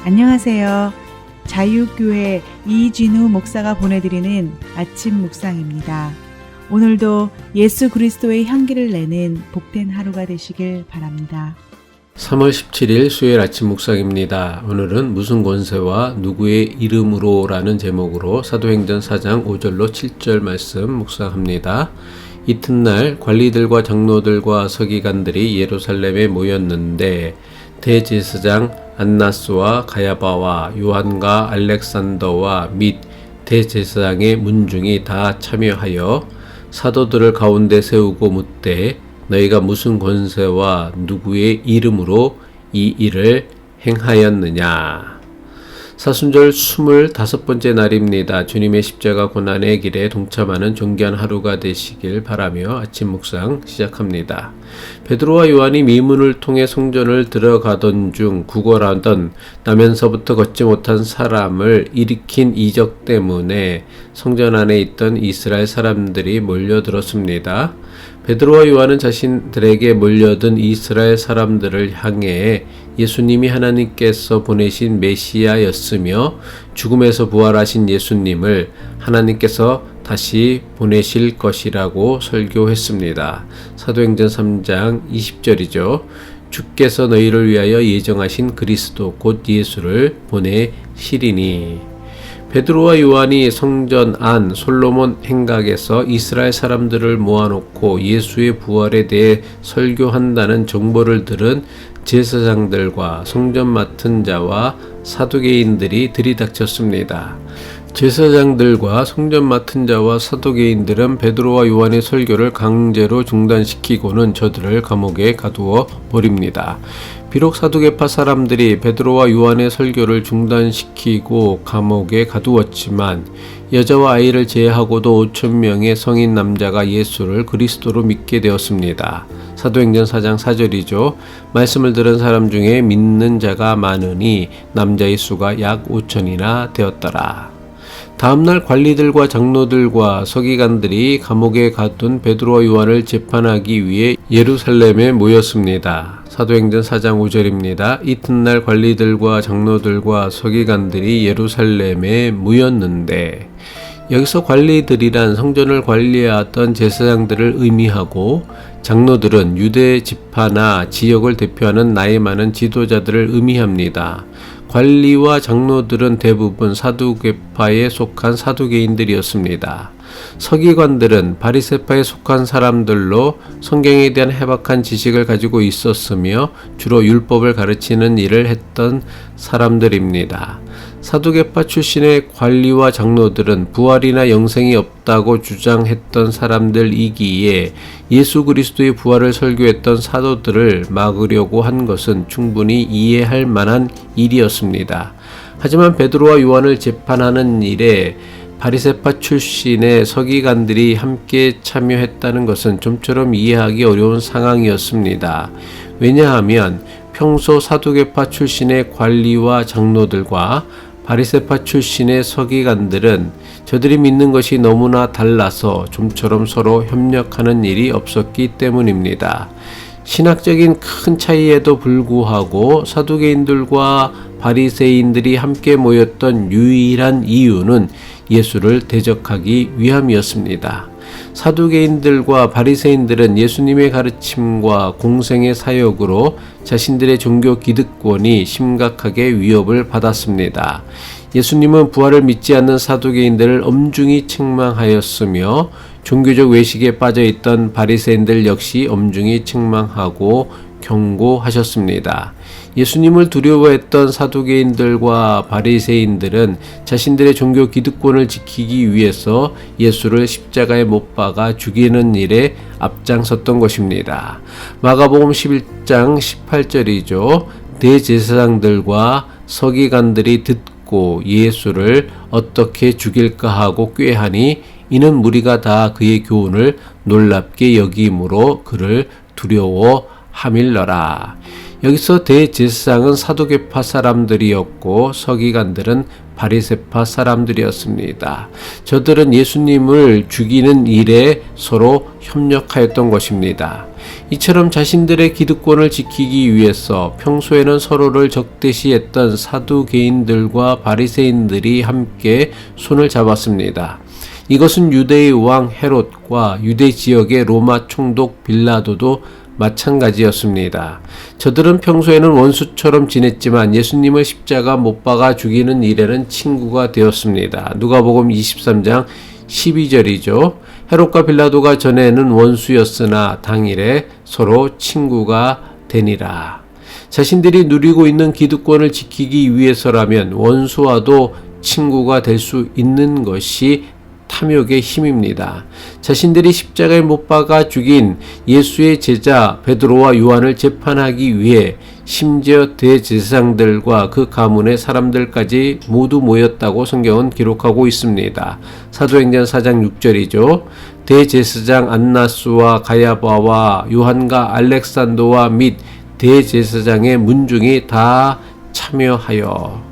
안녕하세요. 자유교회 이진우 목사가 보내드리는 아침 묵상입니다. 오늘도 예수 그리스도의 향기를 내는 복된 하루가 되시길 바랍니다. 3월 17일 수요일 아침 묵상입니다. 오늘은 무슨 권세와 누구의 이름으로 라는 제목으로 사도행전 4장 5절로 7절 말씀 묵상합니다. 이튿날 관리들과 장로들과 서기관들이 예루살렘에 모였는데 대제사장 안나스와 가야바와 요한과 알렉산더와 및 대제사장의 문중이 다 참여하여 사도들을 가운데 세우고 묻되 너희가 무슨 권세와 누구의 이름으로 이 일을 행하였느냐. 사순절 25번째 날입니다. 주님의 십자가 고난의 길에 동참하는 존귀한 하루가 되시길 바라며 아침 묵상 시작합니다. 베드로와 요한이 미문을 통해 성전을 들어가던 중 구걸하던 나면서부터 걷지 못한 사람을 일으킨 이적 때문에 성전 안에 있던 이스라엘 사람들이 몰려들었습니다. 베드로와 요한은 자신들에게 몰려든 이스라엘 사람들을 향해 예수님이 하나님께서 보내신 메시아였으며 죽음에서 부활하신 예수님을 하나님께서 다시 보내실 것이라고 설교했습니다. 사도행전 3장 20절이죠. 주께서 너희를 위하여 예정하신 그리스도 곧 예수를 보내시리니. 베드로와 요한이 성전 안 솔로몬 행각에서 이스라엘 사람들을 모아놓고 예수의 부활에 대해 설교한다는 정보를 들은 제사장들과 성전 맡은 자와 사두개인들이 들이닥쳤습니다. 제사장들과 성전 맡은 자와 사두개인들은 베드로와 요한의 설교를 강제로 중단시키고는 저들을 감옥에 가두어 버립니다. 비록 사두개파 사람들이 베드로와 요한의 설교를 중단시키고 감옥에 가두었지만 여자와 아이를 제외하고도 5,000명의 성인 남자가 예수를 그리스도로 믿게 되었습니다. 사도행전 4장 4절이죠. 말씀을 들은 사람 중에 믿는 자가 많으니 남자의 수가 약 5,000이나 되었더라. 다음날 관리들과 장로들과 서기관들이 감옥에 가둔 베드로와 요한을 재판하기 위해 예루살렘에 모였습니다. 사도행전 4장 5절입니다. 이튿날 관리들과 장로들과 서기관들이 예루살렘에 모였는데, 여기서 관리들이란 성전을 관리하던 제사장들을 의미하고 장로들은 유대 지파나 지역을 대표하는 나이 많은 지도자들을 의미합니다. 관리와 장로들은 대부분 사두개파에 속한 사두개인들이었습니다. 서기관들은 바리새파에 속한 사람들로 성경에 대한 해박한 지식을 가지고 있었으며 주로 율법을 가르치는 일을 했던 사람들입니다. 사두개파 출신의 관리와 장로들은 부활이나 영생이 없다고 주장했던 사람들이기에 예수 그리스도의 부활을 설교했던 사도들을 막으려고 한 것은 충분히 이해할 만한 일이었습니다. 하지만 베드로와 요한을 재판하는 일에 바리새파 출신의 서기관들이 함께 참여했다는 것은 좀처럼 이해하기 어려운 상황이었습니다. 왜냐하면 평소 사두개파 출신의 관리와 장로들과 바리새파 출신의 서기관들은 저들이 믿는 것이 너무나 달라서 좀처럼 서로 협력하는 일이 없었기 때문입니다. 신학적인 큰 차이에도 불구하고 사두개인들과 바리새인들이 함께 모였던 유일한 이유는 예수를 대적하기 위함이었습니다. 사두개인들과 바리새인들은 예수님의 가르침과 공생의 사역으로 자신들의 종교 기득권이 심각하게 위협을 받았습니다. 예수님은 부활을 믿지 않는 사두개인들을 엄중히 책망하였으며 종교적 외식에 빠져있던 바리새인들 역시 엄중히 책망하고 경고하셨습니다. 예수님을 두려워했던 사두개인들과 바리새인들은 자신들의 종교 기득권을 지키기 위해서 예수를 십자가에 못 박아 죽이는 일에 앞장섰던 것입니다. 마가복음 11장 18절이죠. 대제사장들과 서기관들이 듣고 예수를 어떻게 죽일까 하고 꾀하니 이는 무리가 다 그의 교훈을 놀랍게 여김으로 그를 두려워함일러라. 여기서 대제사장은 사두개파 사람들이었고 서기관들은 바리새파 사람들이었습니다. 저들은 예수님을 죽이는 일에 서로 협력하였던 것입니다. 이처럼 자신들의 기득권을 지키기 위해서 평소에는 서로를 적대시했던 사두개인들과 바리새인들이 함께 손을 잡았습니다. 이것은 유대의 왕 헤롯과 유대 지역의 로마 총독 빌라도도 마찬가지였습니다. 저들은 평소에는 원수처럼 지냈지만 예수님을 십자가 못 박아 죽이는 일에는 친구가 되었습니다. 누가복음 23장 12절이죠. 헤롯과 빌라도가 전에는 원수였으나 당일에 서로 친구가 되니라. 자신들이 누리고 있는 기득권을 지키기 위해서라면 원수와도 친구가 될 수 있는 것이 탐욕의 힘입니다. 자신들이 십자가에 못 박아 죽인 예수의 제자 베드로와 요한을 재판하기 위해 심지어 대제사장들과 그 가문의 사람들까지 모두 모였다고 성경은 기록하고 있습니다. 사도행전 4장 6절이죠. 대제사장 안나스와 가야바와 요한과 알렉산더와 및 대제사장의 문중이 다 참여하여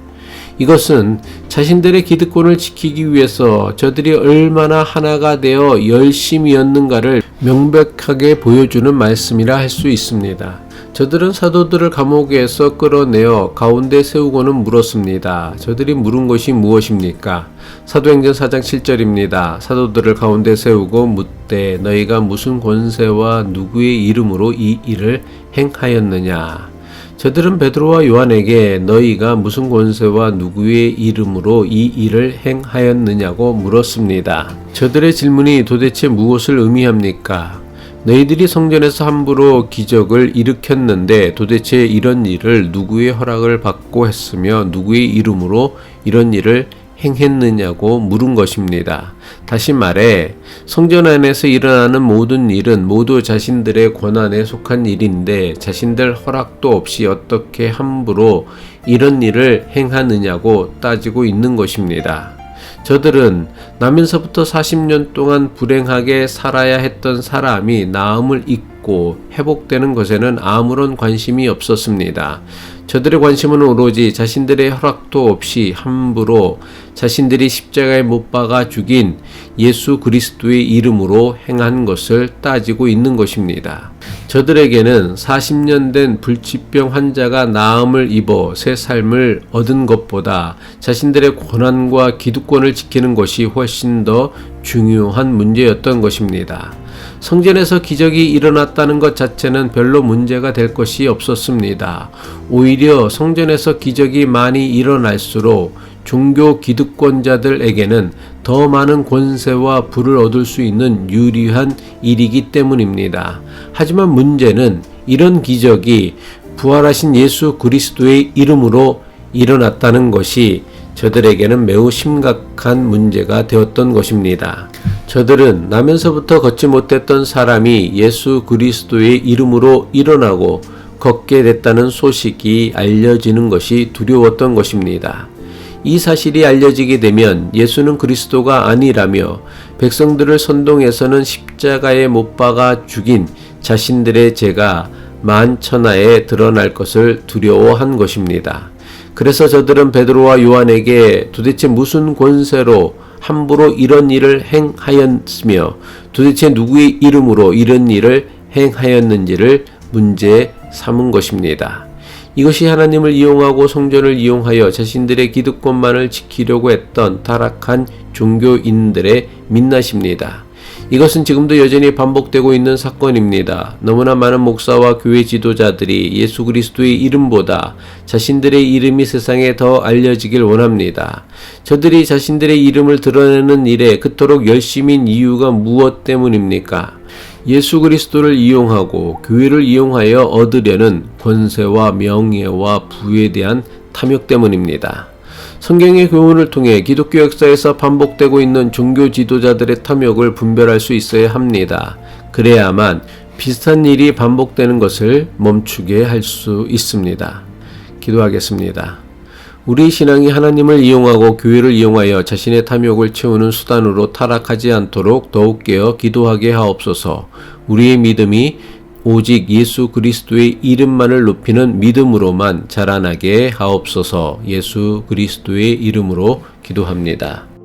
이것은 자신들의 기득권을 지키기 위해서 저들이 얼마나 하나가 되어 열심이었는가를 명백하게 보여주는 말씀이라 할 수 있습니다. 저들은 사도들을 감옥에서 끌어내어 가운데 세우고는 물었습니다. 저들이 물은 것이 무엇입니까? 사도행전 4장 7절입니다. 사도들을 가운데 세우고 묻되 너희가 무슨 권세와 누구의 이름으로 이 일을 행하였느냐? 저들은 베드로와 요한에게 너희가 무슨 권세와 누구의 이름으로 이 일을 행하였느냐고 물었습니다. 저들의 질문이 도대체 무엇을 의미합니까? 너희들이 성전에서 함부로 기적을 일으켰는데 도대체 이런 일을 누구의 허락을 받고 했으며 누구의 이름으로 이런 일을 행했느냐고 물은 것입니다. 다시 말해 성전 안에서 일어나는 모든 일은 모두 자신들의 권한에 속한 일인데 자신들 허락도 없이 어떻게 함부로 이런 일을 행하느냐고 따지고 있는 것입니다. 저들은 나면서부터 40년 동안 불행하게 살아야 했던 사람이 나음을 잊고 회복되는 것에는 아무런 관심이 없었습니다. 저들의 관심은 오로지 자신들의 허락도 없이 함부로 자신들이 십자가에 못 박아 죽인 예수 그리스도의 이름으로 행한 것을 따지고 있는 것입니다. 저들에게는 40년 된 불치병 환자가 나음을 입어 새 삶을 얻은 것보다 자신들의 권한과 기득권을 지키는 것이 훨씬 더 중요한 문제였던 것입니다. 성전에서 기적이 일어났다는 것 자체는 별로 문제가 될 것이 없었습니다. 오히려 성전에서 기적이 많이 일어날수록 종교 기득권자들에게는 더 많은 권세와 부를 얻을 수 있는 유리한 일이기 때문입니다. 하지만 문제는 이런 기적이 부활하신 예수 그리스도의 이름으로 일어났다는 것이 저들에게는 매우 심각한 문제가 되었던 것입니다. 저들은 나면서부터 걷지 못했던 사람이 예수 그리스도의 이름으로 일어나고 걷게 됐다는 소식이 알려지는 것이 두려웠던 것입니다. 이 사실이 알려지게 되면 예수는 그리스도가 아니라며 백성들을 선동해서는 십자가에 못 박아 죽인 자신들의 죄가 만천하에 드러날 것을 두려워한 것입니다. 그래서 저들은 베드로와 요한에게 도대체 무슨 권세로 함부로 이런 일을 행하였으며 도대체 누구의 이름으로 이런 일을 행하였는지를 문제 삼은 것입니다. 이것이 하나님을 이용하고 성전을 이용하여 자신들의 기득권만을 지키려고 했던 타락한 종교인들의 민낯입니다. 이것은 지금도 여전히 반복되고 있는 사건입니다. 너무나 많은 목사와 교회 지도자들이 예수 그리스도의 이름보다 자신들의 이름이 세상에 더 알려지길 원합니다. 저들이 자신들의 이름을 드러내는 일에 그토록 열심인 이유가 무엇 때문입니까? 예수 그리스도를 이용하고 교회를 이용하여 얻으려는 권세와 명예와 부에 대한 탐욕 때문입니다. 성경의 교훈을 통해 기독교 역사에서 반복되고 있는 종교 지도자들의 탐욕을 분별할 수 있어야 합니다. 그래야만 비슷한 일이 반복되는 것을 멈추게 할 수 있습니다. 기도하겠습니다. 우리 신앙이 하나님을 이용하고 교회를 이용하여 자신의 탐욕을 채우는 수단으로 타락하지 않도록 더욱 깨어 기도하게 하옵소서. 우리의 믿음이 오직 예수 그리스도의 이름만을 높이는 믿음으로만 자라나게 하옵소서. 예수 그리스도의 이름으로 기도합니다.